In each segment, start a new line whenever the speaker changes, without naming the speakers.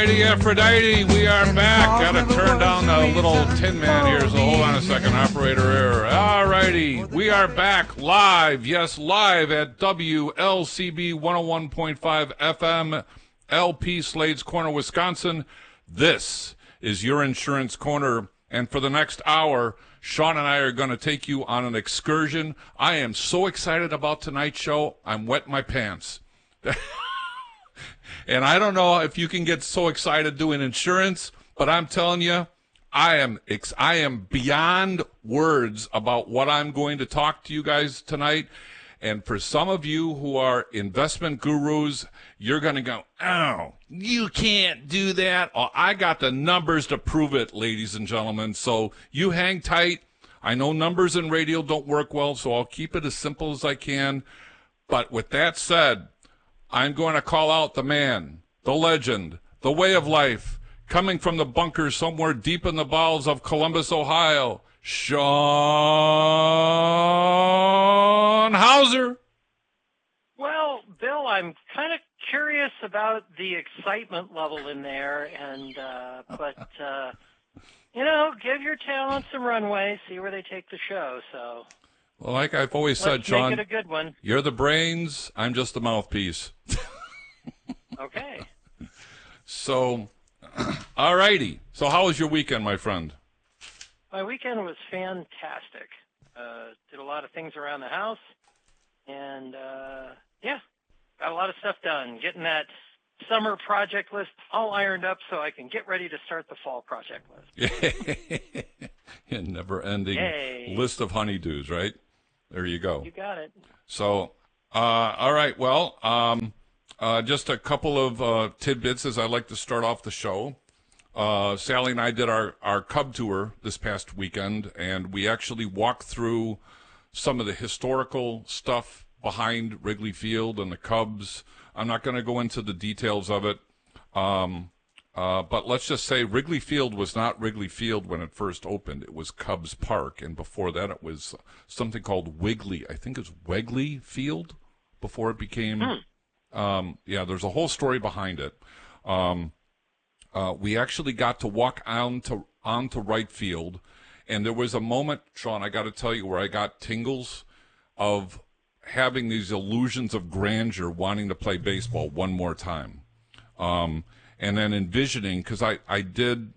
righty, Aphrodite, we are back. Got to turn down the little Tin Man here, so hold on a second, operator error. All righty, we are back live, yes, live at WLCB 101.5 FM, LP Slade's Corner, Wisconsin. This is your Insurance Corner, and for the next hour, Sean and I are going to take you on an excursion. I am so excited about tonight's show, I'm wetting my pants. And I don't know if you can get so excited doing insurance, but I'm telling you, I am beyond words about what I'm going to talk to you guys tonight. And for some of you who are investment gurus, you're going to go, oh, you can't do that. Oh, I got the numbers to prove it, ladies and gentlemen. So you hang tight. I know numbers in radio don't work well, so I'll keep it as simple as I can. But with that said, I'm going to call out the man, the legend, the way of life, coming from the bunker somewhere deep in the bowels of Columbus, Ohio, Sean Hauser.
Well, Bill, I'm kind of curious about the excitement level in there, and but give your talent some runway, see where they take the show. So.
Well, like I've always said, Sean,
make it a good one.
You're the brains, I'm just the mouthpiece.
Okay.
So, all righty. So how was your weekend, my friend?
My weekend was fantastic. Did a lot of things around the house, and, got a lot of stuff done. Getting that summer project list all ironed up so I can get ready to start the fall project list.
A never-ending list of honeydews, right? There you go.
You got it.
So, all right, well, just a couple of tidbits as I like to start off the show. Sally and I did our Cub tour this past weekend, and we actually walked through some of the historical stuff behind Wrigley Field and the Cubs. I'm not going to go into the details of it, but let's just say Wrigley Field was not Wrigley Field when it first opened. It was Cubs Park, and before that it was something called Wiggly. I think it's Wegley Field before it became there's a whole story behind it. We actually got to walk onto right field, and there was a moment, Sean, I got to tell you, where I got tingles of having these illusions of grandeur, wanting to play baseball one more time. And then envisioning, because I don't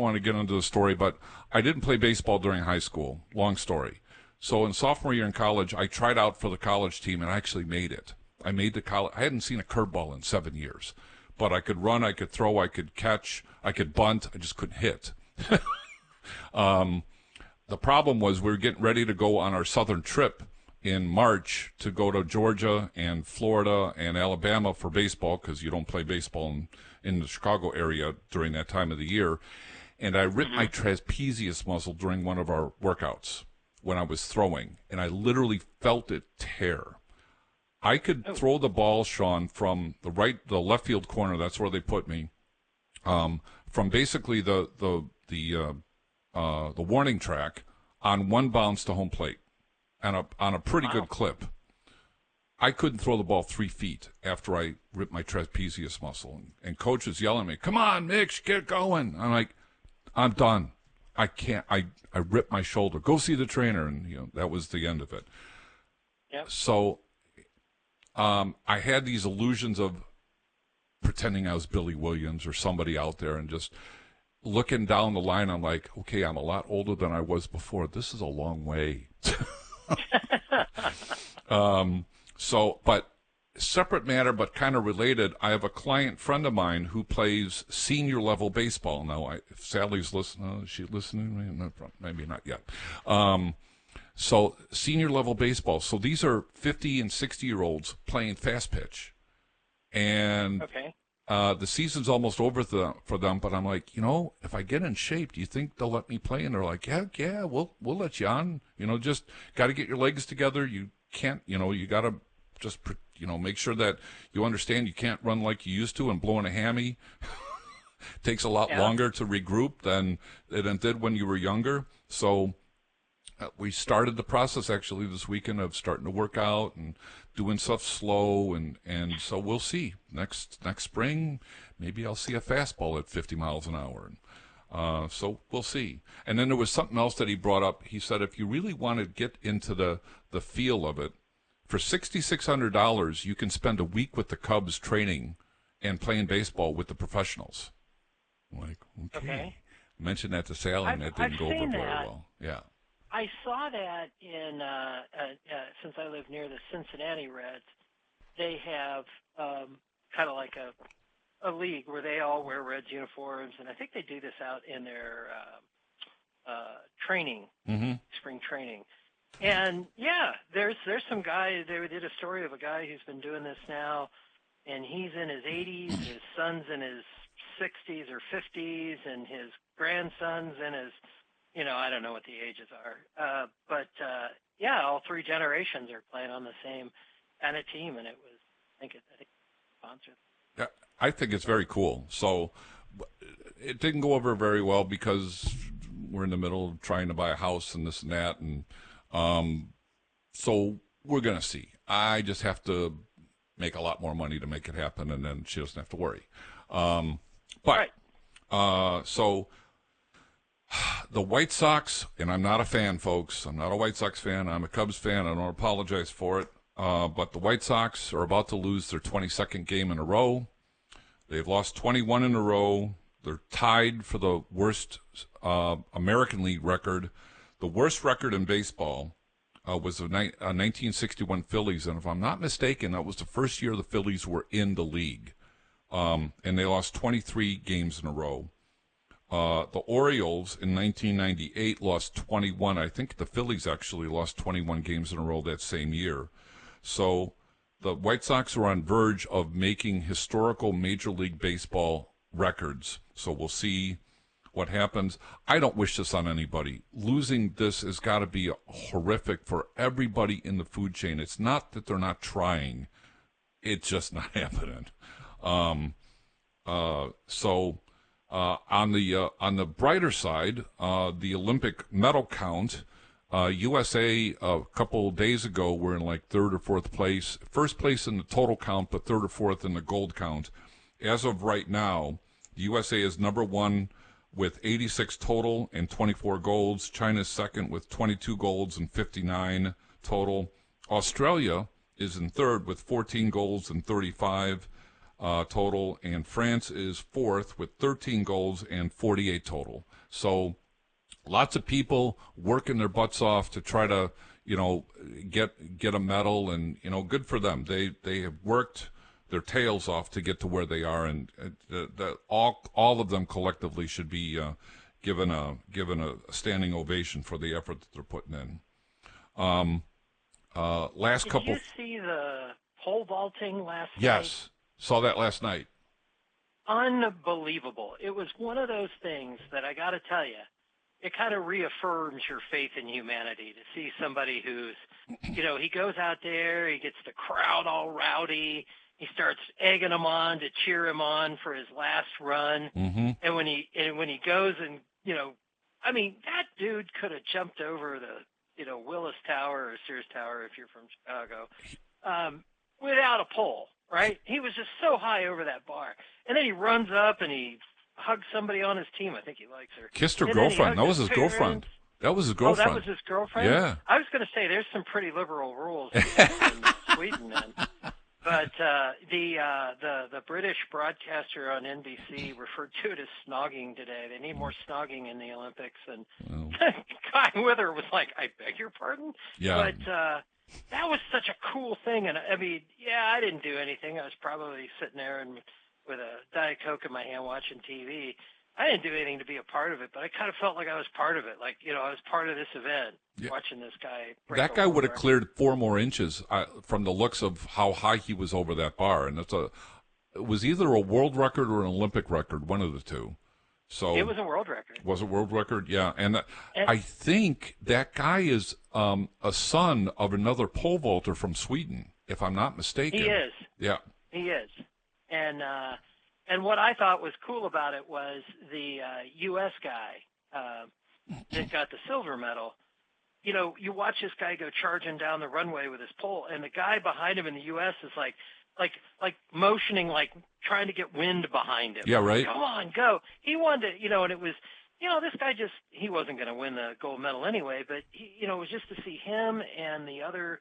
want to get into the story, but I didn't play baseball during high school. Long story. So in sophomore year in college, I tried out for the college team and I actually made it. I made the college. I hadn't seen a curveball in 7 years, but I could run, I could throw, I could catch, I could bunt. I just couldn't hit. The problem was we were getting ready to go on our southern trip in March to go to Georgia and Florida and Alabama for baseball, because you don't play baseball in the Chicago area during that time of the year. And I ripped my trapezius muscle during one of our workouts when I was throwing, and I literally felt it tear. I could throw the ball, Sean, from the left field corner. That's where they put me. From basically the warning track on one bounce to home plate, on a pretty good clip. I couldn't throw the ball 3 feet after I ripped my trapezius muscle, and coach was yelling at me, "Come on, Mitch, get going." I'm like, "I'm done. I can't. I ripped my shoulder. Go see the trainer," and that was the end of it.
Yep.
So. I had these illusions of pretending I was Billy Williams or somebody out there, and just looking down the line, I'm like, okay, I'm a lot older than I was before. This is a long way. But separate matter, but kind of related, I have a client friend of mine who plays senior level baseball. Now, if Sally's listening, is she listening? Maybe not yet. So senior level baseball. So these are 50 and 60-year-olds playing fast pitch. And the season's almost over for them, but I'm like, if I get in shape, do you think they'll let me play? And they're like, yeah, we'll let you on. Just got to get your legs together. You can't, you got to just, make sure that you understand you can't run like you used to, and blowing a hammy takes a lot longer to regroup than it did when you were younger. So We started the process actually this weekend of starting to work out and doing stuff slow, and so we'll see next spring. Maybe I'll see a fastball at 50 miles an hour. So we'll see. And then there was something else that he brought up. He said if you really want to get into the feel of it, for $6,600 you can spend a week with the Cubs training and playing baseball with the professionals. I'm like, okay. Mentioned that to Sally, and that didn't go over very well. Yeah.
I saw that in since I live near the Cincinnati Reds, they have kind of like a league where they all wear Reds uniforms, and I think they do this out in their training, spring training. And yeah, there's some guy. They did a story of a guy who's been doing this now, and he's in his 80s. His son's in his 60s or 50s, and his grandson's in his, I don't know what the ages are. But yeah, all three generations are playing on the same kind of team, and it was, I think sponsored.
Yeah, I think it's very cool. So it didn't go over very well because we're in the middle of trying to buy a house and this and that, and so we're going to see. I just have to make a lot more money to make it happen, and then she doesn't have to worry. So the White Sox, and I'm not a fan, folks. I'm not a White Sox fan. I'm a Cubs fan. I don't apologize for it. But the White Sox are about to lose their 22nd game in a row. They've lost 21 in a row. They're tied for the worst American League record. The worst record in baseball was the 1961 Phillies, and if I'm not mistaken, that was the first year the Phillies were in the league. And they lost 23 games in a row. The Orioles in 1998 lost 21. I think the Phillies actually lost 21 games in a row that same year. So the White Sox are on verge of making historical Major League Baseball records. So we'll see what happens. I don't wish this on anybody. Losing this has got to be horrific for everybody in the food chain. It's not that they're not trying. It's just not happening. So on the brighter side, the Olympic medal count, USA a couple days ago were in like third or fourth place, first place in the total count, but third or fourth in the gold count. As of right now, the USA is number one with 86 total and 24 golds. China's second with 22 golds and 59 total. Australia is in third with 14 golds and 35 total, and France is fourth with 13 goals and 48 total. So lots of people working their butts off to try to, get a medal, and good for them. They have worked their tails off to get to where they are, and all of them collectively should be given a standing ovation for the effort that they're putting in. Did you see the pole vaulting last night? Yes. Saw that last night.
Unbelievable. It was one of those things that I got to tell you, it kind of reaffirms your faith in humanity to see somebody who's, he goes out there, he gets the crowd all rowdy, he starts egging them on to cheer him on for his last run. Mm-hmm. And when he goes and, that dude could have jumped over the, Willis Tower or Sears Tower if you're from Chicago, without a pole. Right? He was just so high over that bar. And then he runs up and he hugs somebody on his team. I think he likes her.
Kissed her girlfriend. That was his girlfriend. That was his girlfriend.
Oh, that was his girlfriend?
Yeah.
I was going to say there's some pretty liberal rules in Sweden then. But the British broadcaster on NBC referred to it as snogging today. They need more snogging in the Olympics. And the guy with her was like, I beg your pardon?
Yeah.
But that was such a cool thing, and I didn't do anything. I was probably sitting there and with a Diet Coke in my hand watching TV. I didn't do anything to be a part of it, but I kind of felt like I was part of it. Like, I was part of this event, watching this guy break
that guy would have cleared 4 more inches from the looks of how high he was over that bar, and it was either a world record or an Olympic record, one of the two. So
it was a world record.
Was a world record, yeah. And I think that guy is a son of another pole vaulter from Sweden, if I'm not mistaken.
He is.
Yeah.
He is. And what I thought was cool about it was the U.S. guy that got the silver medal. you watch this guy go charging down the runway with his pole, and the guy behind him in the U.S. is like motioning, like trying to get wind behind him.
Yeah, right.
Come on, go. He wanted to, and it was, this guy he wasn't going to win the gold medal anyway, but it was just to see him and the other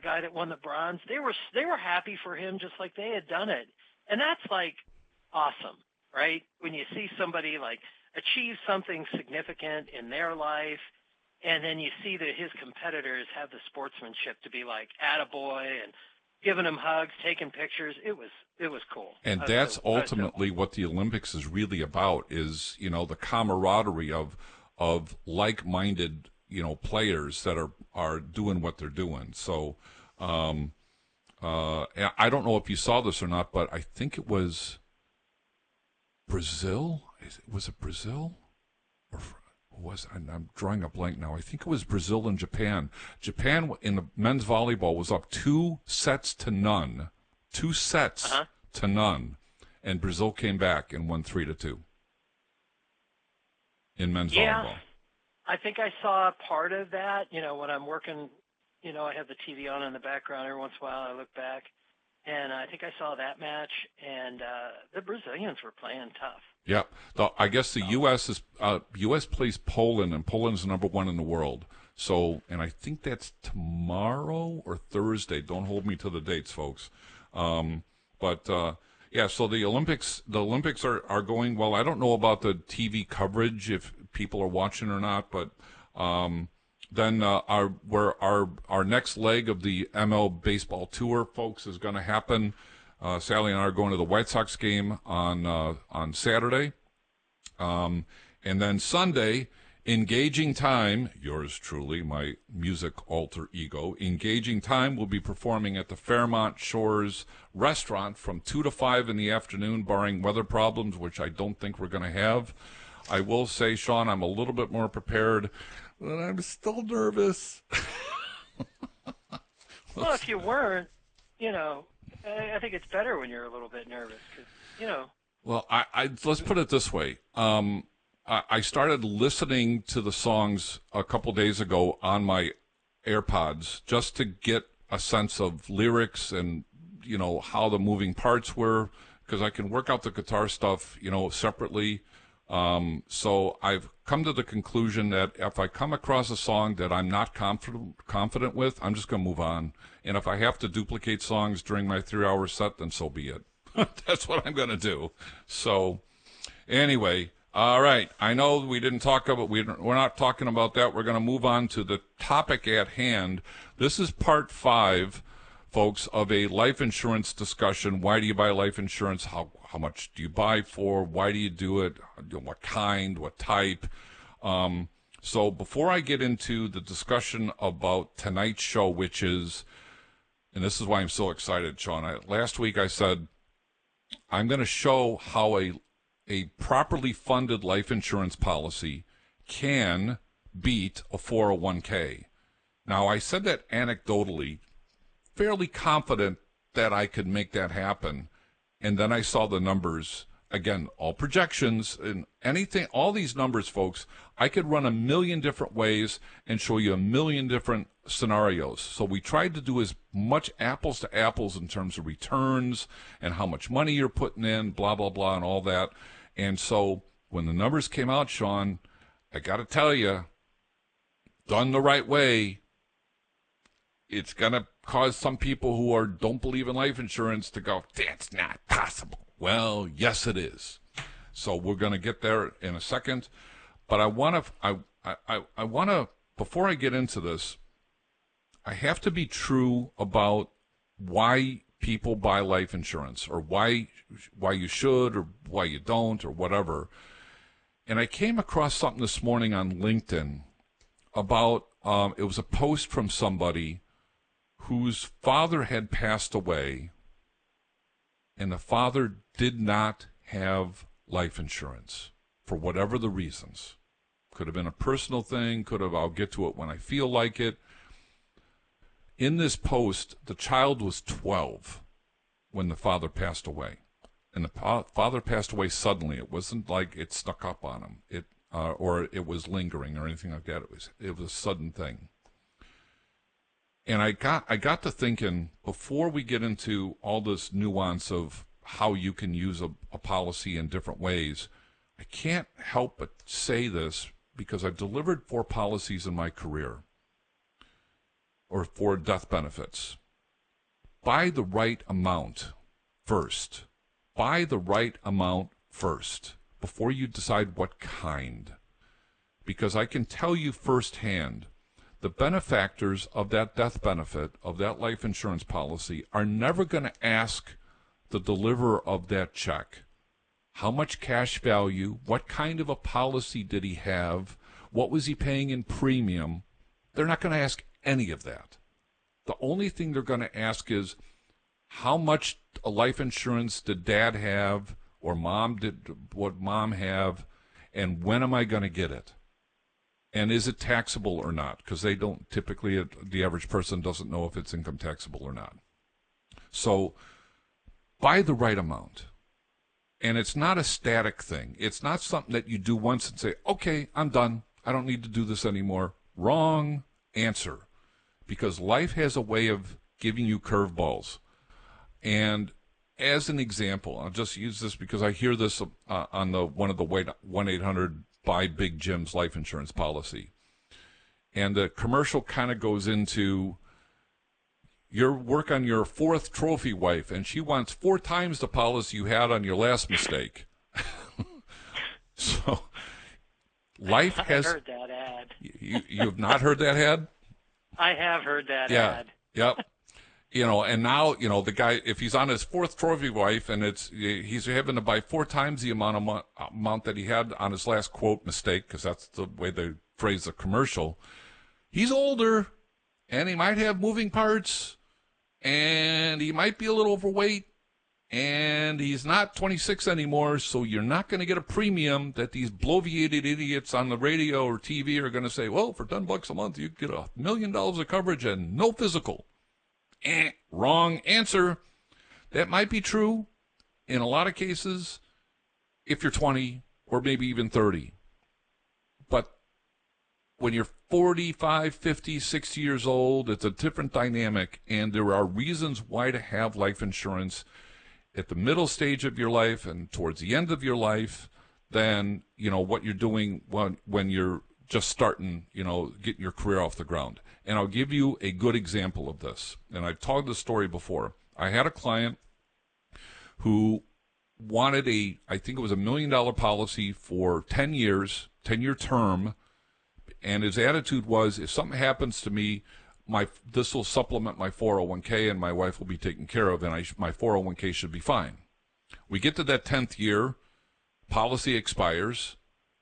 guy that won the bronze. They were happy for him, just like they had done it. And that's like awesome, right? When you see somebody like achieve something significant in their life, and then you see that his competitors have the sportsmanship to be like attaboy and giving him hugs, taking pictures. It was cool.
And that's ultimately what the Olympics is really about, is, the camaraderie of like-minded, players that are doing what they're doing. So I don't know if you saw this or not, but I think it was Brazil. Was it Brazil? Or I'm drawing a blank now. I think it was Brazil and Japan. Japan in the men's volleyball was up 2-0. 2 sets to none. And Brazil came back and won 3-2 in men's volleyball.
I think I saw part of that. When I'm working, I have the TV on in the background. Every once in a while I look back, and I think I saw that match, and the Brazilians were playing tough.
Yeah, I guess the U.S. plays Poland, and Poland's number 1 in the world. So, and I think that's tomorrow or Thursday. Don't hold me to the dates, folks. Yeah. So the Olympics are going well. I don't know about the TV coverage, if people are watching or not, but then our next leg of the ML baseball tour, folks, is going to happen. Sally and I are going to the White Sox game on Saturday. And then Sunday, Engaging Time, yours truly, my music alter ego, Engaging Time will be performing at the Fairmont Shores restaurant from 2 to 5 in the afternoon, barring weather problems, which I don't think we're going to have. I will say, Sean, I'm a little bit more prepared, but I'm still nervous.
Well, if you weren't, I think it's better when you're a little bit nervous, because,
Well, let's put it this way. I started listening to the songs a couple days ago on my AirPods just to get a sense of lyrics and, how the moving parts were, because I can work out the guitar stuff, separately. So I've come to the conclusion that if I come across a song that I'm not confident with, I'm just going to move on. And if I have to duplicate songs during my 3-hour set, then so be it. That's what I'm going to do. So anyway, all right. I know we didn't talk about, we're not talking about that. We're going to move on to the topic at hand. This is part 5, folks, of a life insurance discussion. Why do you buy life insurance? How much do you buy for? Why do you do it? What kind? What type? So before I get into the discussion about tonight's show, which is, and this is why I'm so excited, Sean. Last week I said I'm going to show how a properly funded life insurance policy can beat a 401k. Now, I said that anecdotally, fairly confident that I could make that happen. And then I saw the numbers, again, all projections and anything, all these numbers, folks, I could run a million different ways and show you a million different scenarios. So we tried to do as much apples to apples in terms of returns and how much money you're putting in, blah, blah, blah, and all that. And so when the numbers came out, Sean, I got to tell you, done the right way, it's going to cause some people who don't believe in life insurance to go, that's not possible. Well, yes, it is. So we're going to get there in a second. But I want to, before I get into this, I have to be true about why people buy life insurance, or why you should, or why you don't, or whatever. And I came across something this morning on LinkedIn about, it was a post from somebody whose father had passed away, and the father did not have life insurance for whatever the reasons. Could have been a personal thing, I'll get to it when I feel like it. In this post, the child was 12 when the father passed away. And the father passed away suddenly. It wasn't like it snuck up on him. or it was lingering or anything like that. It was a sudden thing. And I got to thinking, before we get into all this nuance of how you can use a policy in different ways, I can't help but say this because I've delivered 4 policies in my career, or 4 death benefits. Buy the right amount first. Buy the right amount first before you decide what kind. Because I can tell you firsthand, the benefactors of that death benefit, of that life insurance policy, are never going to ask the deliverer of that check, how much cash value, what kind of a policy did he have, what was he paying in premium. They're not going to ask any of that. The only thing they're going to ask is, how much life insurance did dad have, or what mom have, and when am I going to get it? And is it taxable or not? Because they don't typically, the average person doesn't know if it's income taxable or not. So buy the right amount. And it's not a static thing. It's not something that you do once and say, okay, I'm done. I don't need to do this anymore. Wrong answer. Because life has a way of giving you curveballs. And as an example, I'll just use this because I hear this on one of the 1-800 Buy Big Jim's life insurance policy. And the commercial kind of goes into, you work on your 4th trophy wife, and she wants 4 times the policy you had on your last mistake. So life has...
I heard that ad.
You have not heard that ad?
I have heard that ad.
Yep. And now, the guy, if he's on his 4th trophy wife and he's having to buy 4 times the amount that he had on his last quote mistake, because that's the way they phrase the commercial, he's older and he might have moving parts and he might be a little overweight and he's not 26 anymore, so you're not going to get a premium that these bloviated idiots on the radio or TV are going to say, well, for $10 a month, you get $1 million of coverage and no physical. Wrong answer. That might be true in a lot of cases if you're 20 or maybe even 30. But when you're 45, 50, 60 years old, it's a different dynamic, and there are reasons why to have life insurance at the middle stage of your life and towards the end of your life than, what you're doing when you're just starting, getting your career off the ground. And I'll give you a good example of this. And I've told this story before. I had a client who wanted I think it was $1 million policy for 10 years, 10-year term. And his attitude was, if something happens to me, this will supplement my 401k and my wife will be taken care of, and my 401k should be fine. We get to that 10th year, policy expires.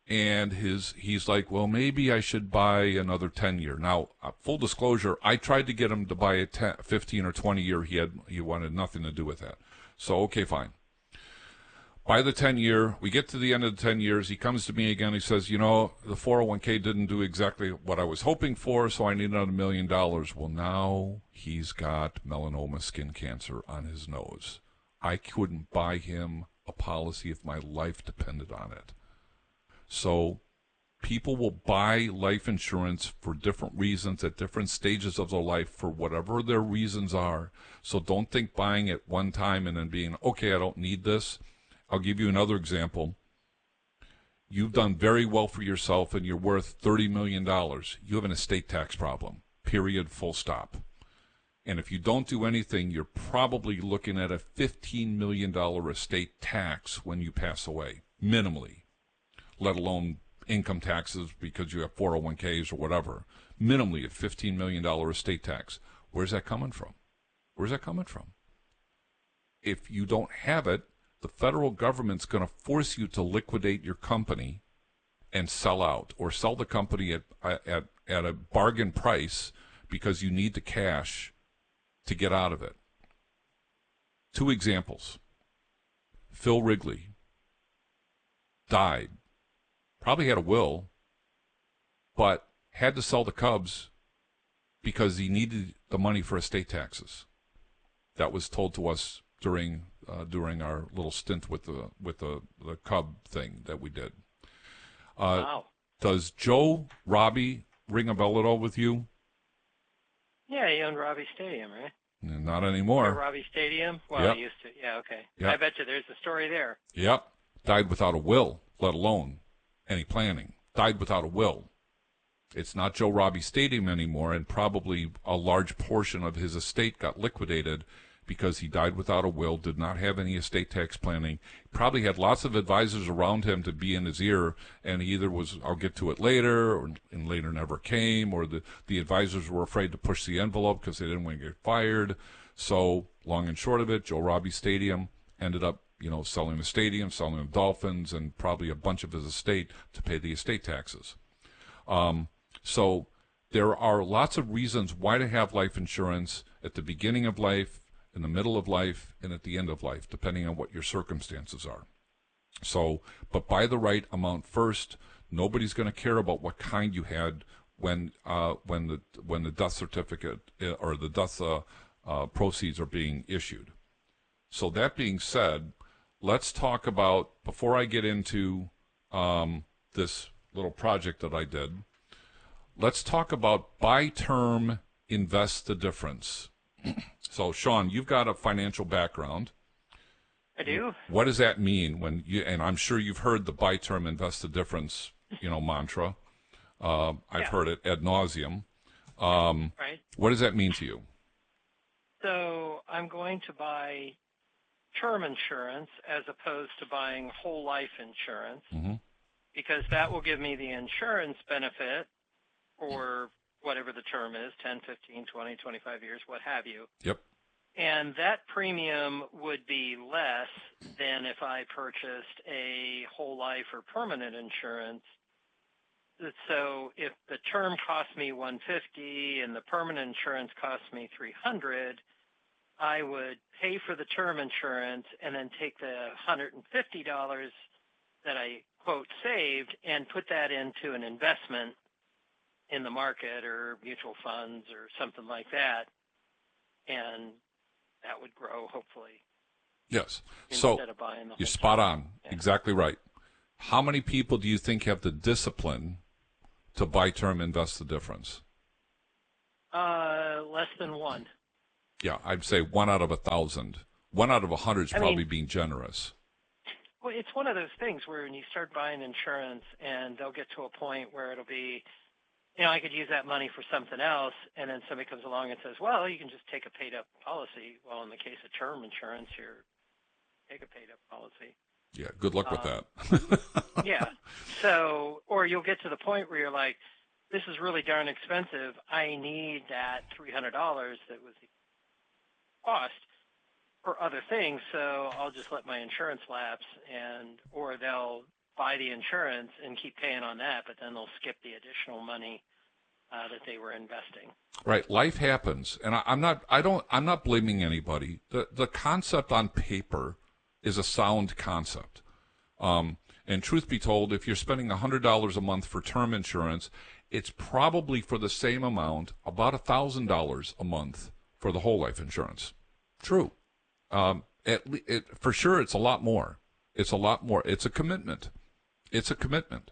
And he's like, well, maybe I should buy another 10-year. Now, full disclosure, I tried to get him to buy a 15 or 20-year. He wanted nothing to do with that. So, okay, fine. By the 10-year, we get to the end of the 10 years. He comes to me again. He says, the 401k didn't do exactly what I was hoping for, so I need another $1 million. Well, now he's got melanoma skin cancer on his nose. I couldn't buy him a policy if my life depended on it. So people will buy life insurance for different reasons at different stages of their life for whatever their reasons are. So don't think buying it one time and then being, okay, I don't need this. I'll give you another example. You've done very well for yourself and you're worth $30 million. You have an estate tax problem, period, full stop. And if you don't do anything, you're probably looking at a $15 million estate tax when you pass away, minimally. Let alone income taxes because you have 401ks or whatever. Minimally a $15 million estate tax. Where's that coming from? Where's that coming from? If you don't have it, the federal government's going to force you to liquidate your company and sell out, or sell the company at a bargain price because you need the cash to get out of it. 2 examples. Phil Wrigley died. Probably had a will, but had to sell the Cubs because he needed the money for estate taxes. That was told to us during our little stint with the Cub thing that we did.
Wow.
Does Joe Robbie ring a bell at all with you?
Yeah, he owned Robbie Stadium, right?
Not
Or
anymore.
Robbie Stadium? Well,
Yep.
he used to. Yeah, okay.
Yep.
I bet you there's a story there.
Yep. Died without a will, let alone any planning. Died without a will. It's not Joe Robbie Stadium anymore, and probably a large portion of his estate got liquidated because he died without a will, did not have any estate tax planning, probably had lots of advisors around him to be in his ear, and he either was, I'll get to it later, and later never came, or the advisors were afraid to push the envelope because they didn't want to get fired. So, long and short of it, Joe Robbie Stadium ended up, selling the stadium, selling the Dolphins, and probably a bunch of his estate to pay the estate taxes. So there are lots of reasons why to have life insurance at the beginning of life, in the middle of life, and at the end of life, depending on what your circumstances are. So, but buy the right amount first. Nobody's going to care about what kind you had when the death certificate or the death proceeds are being issued. So that being said, let's talk about, before I get into this little project that I did, let's talk about buy term, invest the difference. So, Sean, you've got a financial background.
I do.
What does that mean when you? And I'm sure you've heard the buy term, invest the difference, mantra. I've heard it ad nauseum.
Right.
What does that mean to you?
So I'm going to buy term insurance as opposed to buying whole life insurance, because that will give me the insurance benefit for whatever the term is, 10, 15, 20, 25 years, what have you.
Yep.
And that premium would be less than if I purchased a whole life or permanent insurance. So if the term cost me $150 and the permanent insurance cost me $300, I would pay for the term insurance and then take the $150 that I, quote, saved and put that into an investment in the market or mutual funds or something like that. And that would grow, hopefully.
Yes.
Instead of buying the whole
you're spot
term.
on. Yeah. Exactly right. How many people do you think have the discipline to buy term, invest the difference?
Less than one.
Yeah, I'd say 1 out of 1,000. 1 out of 100 is probably being generous.
Well, it's one of those things where when you start buying insurance and they'll get to a point where it'll be, I could use that money for something else, and then somebody comes along and says, well, you can just take a paid-up policy. Well, in the case of term insurance, take a paid-up policy.
Yeah, good luck with that.
Yeah. So, or you'll get to the point where you're like, this is really darn expensive. I need that $300 that was the cost for other things, so I'll just let my insurance lapse, or they'll buy the insurance and keep paying on that, but then they'll skip the additional money that they were investing. Right.
Life happens, and I'm not blaming anybody. The concept on paper is a sound concept. And truth be told, if you're spending $100 a month for term insurance, it's probably for the same amount, about $1,000 a month for the whole life insurance. True. For sure, it's a lot more. It's a lot more. It's a commitment. It's a commitment.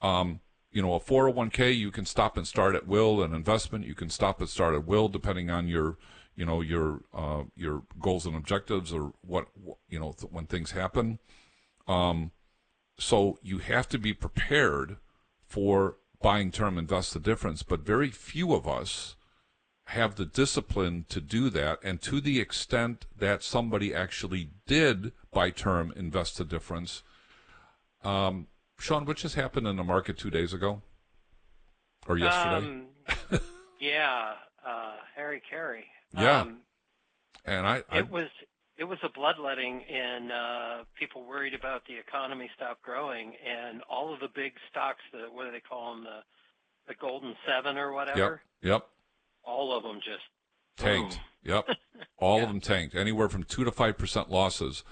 A 401k, you can stop and start at will. An investment, you can stop and start at will, depending on your goals and objectives, or when things happen. So you have to be prepared for buying term, invest the difference. But very few of us have the discipline to do that, and to the extent that somebody actually did buy term, invest the difference. Sean, what just happened in the market 2 days ago? Or yesterday?
Harry Carey.
Yeah. And
it was a bloodletting, and people worried about the economy stopped growing, and all of the big stocks, what do they call them, the Golden Seven or whatever?
Yep.
All of them just
tanked. Yep. All of them tanked. Anywhere from 2 to 5% losses.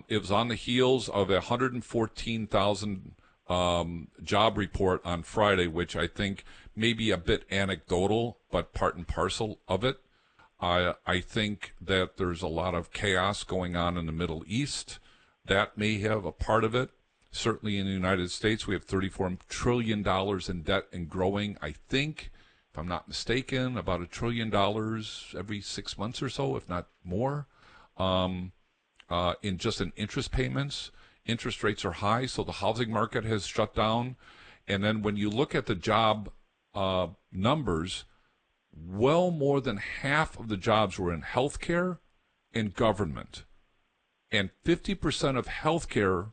It was on the heels of a 114,000 job report on Friday, which I think may be a bit anecdotal, but part and parcel of it. I think that there's a lot of chaos going on in the Middle East. That may have a part of it. Certainly in the United States, we have $34 trillion in debt and growing. I think, if I'm not mistaken, about $1 trillion every 6 months or so, if not more, in interest payments. Interest rates are high, so the housing market has shut down. And then when you look at the job numbers, well more than half of the jobs were in healthcare and government. And 50% of healthcare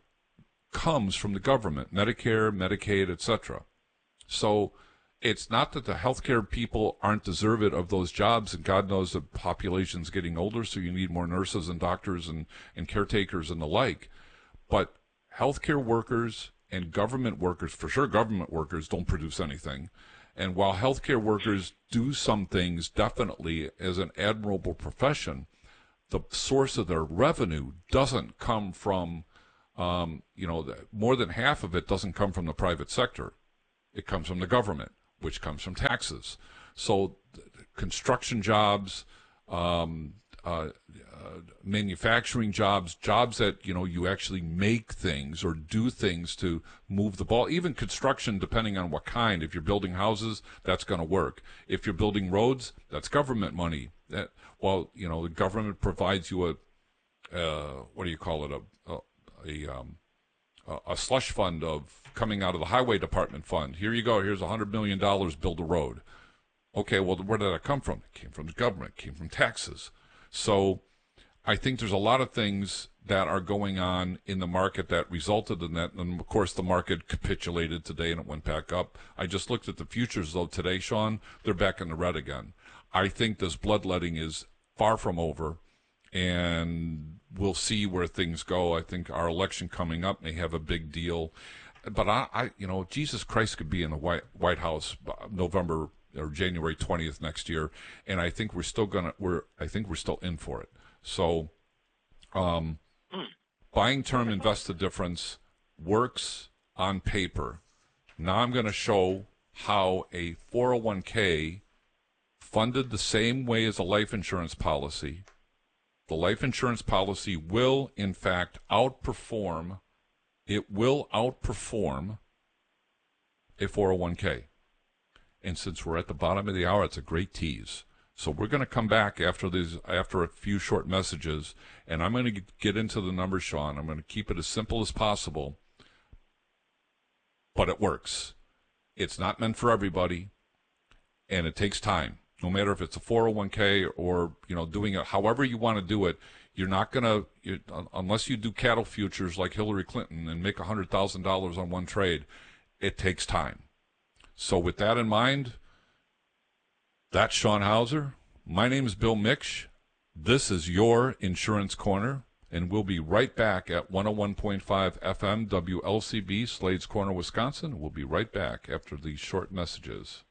comes from the government, Medicare, Medicaid, etc. So it's not that the healthcare people aren't deserving of those jobs, and God knows the population's getting older, so you need more nurses and doctors and caretakers and the like. But healthcare workers and government workers, for sure government workers, don't produce anything. And while healthcare workers do some things definitely as an admirable profession, the source of their revenue doesn't come from, more than half of it doesn't come from the private sector. It comes from the government, which comes from taxes. So construction jobs, manufacturing jobs that, you actually make things or do things to move the ball. Even construction, depending on what kind. If you're building houses, that's going to work. If you're building roads, that's government money. The government provides you a slush fund of coming out of the highway department fund. Here you go. Here's $100 million. Build a road. Okay, well, where did that come from? It came from the government. It came from taxes. So I think there's a lot of things that are going on in the market that resulted in that. And, of course, the market capitulated today and it went back up. I just looked at the futures, though, today, Sean. They're back in the red again. I think this bloodletting is far from over, and we'll see where things go. I think our election coming up may have a big deal. But, Jesus Christ could be in the White House November or January 20th next year, and I think we're still in for it. So, buying term invest the difference works on paper. Now I'm going to show how a 401k funded the same way as a life insurance policy. The life insurance policy will, in fact, outperform a 401k. And since we're at the bottom of the hour, it's a great tease. So we're going to come back after a few short messages, and I'm going to get into the numbers, Sean. I'm going to keep it as simple as possible, but it works. It's not meant for everybody, and it takes time. No matter if it's a 401k or doing it however you want to do it, you're not going to, unless you do cattle futures like Hillary Clinton and make $100,000 on one trade. It takes time. So with that in mind, that's Sean Hauser. My name is Bill Miksch. This is your Insurance Corner, and we'll be right back at 101.5 FM WLCB, Slade's Corner, Wisconsin. We'll be right back after these short messages.